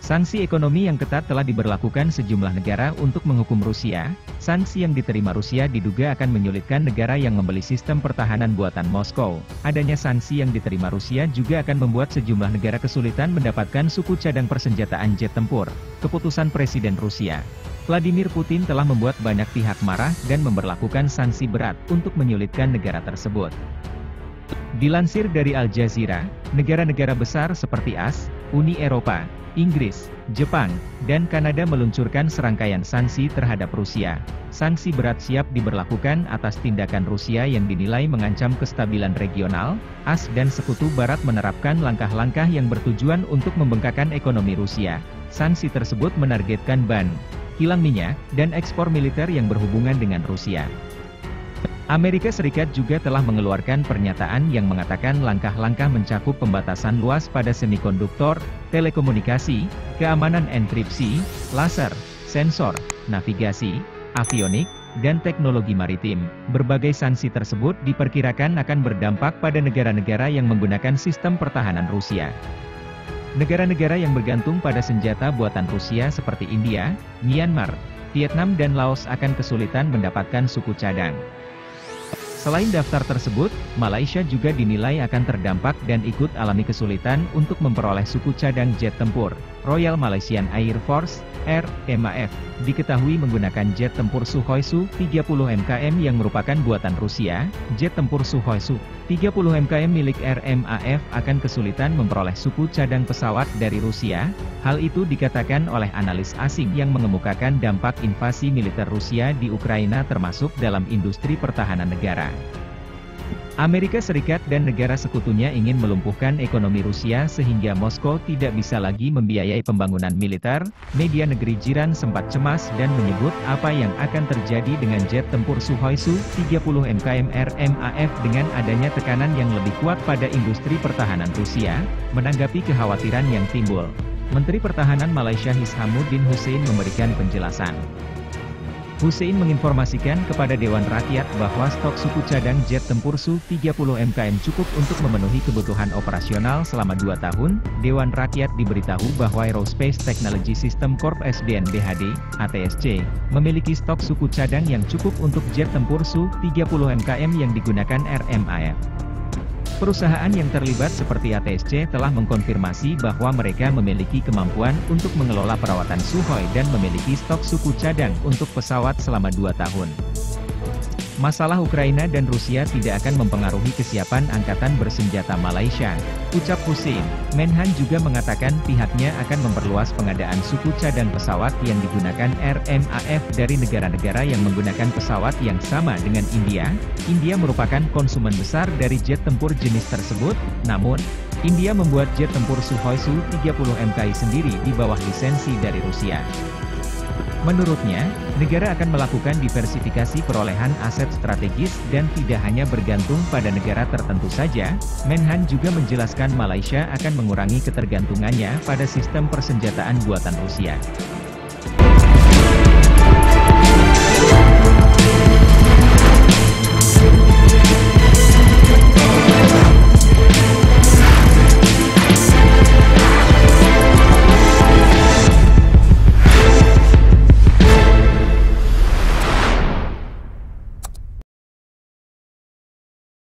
Sanksi ekonomi yang ketat telah diberlakukan sejumlah negara untuk menghukum Rusia. Sanksi yang diterima Rusia diduga akan menyulitkan negara yang membeli sistem pertahanan buatan Moskow. Adanya sanksi yang diterima Rusia juga akan membuat sejumlah negara kesulitan mendapatkan suku cadang persenjataan jet tempur. Keputusan Presiden Rusia Vladimir Putin telah membuat banyak pihak marah dan memberlakukan sanksi berat untuk menyulitkan negara tersebut. Dilansir dari Al Jazeera, negara-negara besar seperti AS, Uni Eropa, Inggris, Jepang, dan Kanada meluncurkan serangkaian sanksi terhadap Rusia. Sanksi berat siap diberlakukan atas tindakan Rusia yang dinilai mengancam kestabilan regional. AS dan Sekutu Barat menerapkan langkah-langkah yang bertujuan untuk membengkakkan ekonomi Rusia. Sanksi tersebut menargetkan ban, kilang minyak, dan ekspor militer yang berhubungan dengan Rusia. Amerika Serikat juga telah mengeluarkan pernyataan yang mengatakan langkah-langkah mencakup pembatasan luas pada semikonduktor, telekomunikasi, keamanan enkripsi, laser, sensor, navigasi, avionik, dan teknologi maritim. Berbagai sanksi tersebut diperkirakan akan berdampak pada negara-negara yang menggunakan sistem pertahanan Rusia. Negara-negara yang bergantung pada senjata buatan Rusia seperti India, Myanmar, Vietnam dan Laos akan kesulitan mendapatkan suku cadang. Selain daftar tersebut, Malaysia juga dinilai akan terdampak dan ikut alami kesulitan untuk memperoleh suku cadang jet tempur. Royal Malaysian Air Force, RMAF, diketahui menggunakan jet tempur Sukhoi Su-30 MKM yang merupakan buatan Rusia. Jet tempur Sukhoi Su-30 MKM milik RMAF akan kesulitan memperoleh suku cadang pesawat dari Rusia. Hal itu dikatakan oleh analis asing yang mengemukakan dampak invasi militer Rusia di Ukraina termasuk dalam industri pertahanan negara. Amerika Serikat dan negara sekutunya ingin melumpuhkan ekonomi Rusia sehingga Moskow tidak bisa lagi membiayai pembangunan militer. Media negeri jiran sempat cemas dan menyebut apa yang akan terjadi dengan jet tempur Sukhoi Su-30 MKM RMAF dengan adanya tekanan yang lebih kuat pada industri pertahanan Rusia. Menanggapi kekhawatiran yang timbul, Menteri Pertahanan Malaysia Hishamuddin Hussein memberikan penjelasan. Hussein menginformasikan kepada Dewan Rakyat bahwa stok suku cadang jet tempur Su-30 MKM cukup untuk memenuhi kebutuhan operasional selama 2 tahun. Dewan Rakyat diberitahu bahwa Aerospace Technology System Corp SDN BHD, ATSC, memiliki stok suku cadang yang cukup untuk jet tempur Su-30 MKM yang digunakan RMAF. Perusahaan yang terlibat seperti ATSC telah mengkonfirmasi bahwa mereka memiliki kemampuan untuk mengelola perawatan Sukhoi dan memiliki stok suku cadang untuk pesawat selama 2 tahun. Masalah Ukraina dan Rusia tidak akan mempengaruhi kesiapan Angkatan Bersenjata Malaysia, ucap Hussein. Menhan juga mengatakan pihaknya akan memperluas pengadaan suku cadang pesawat yang digunakan RMAF dari negara-negara yang menggunakan pesawat yang sama dengan India. India merupakan konsumen besar dari jet tempur jenis tersebut, namun, India membuat jet tempur Sukhoi Su-30 MKI sendiri di bawah lisensi dari Rusia. Menurutnya, negara akan melakukan diversifikasi perolehan aset strategis dan tidak hanya bergantung pada negara tertentu saja. Menhan juga menjelaskan Malaysia akan mengurangi ketergantungannya pada sistem persenjataan buatan Rusia.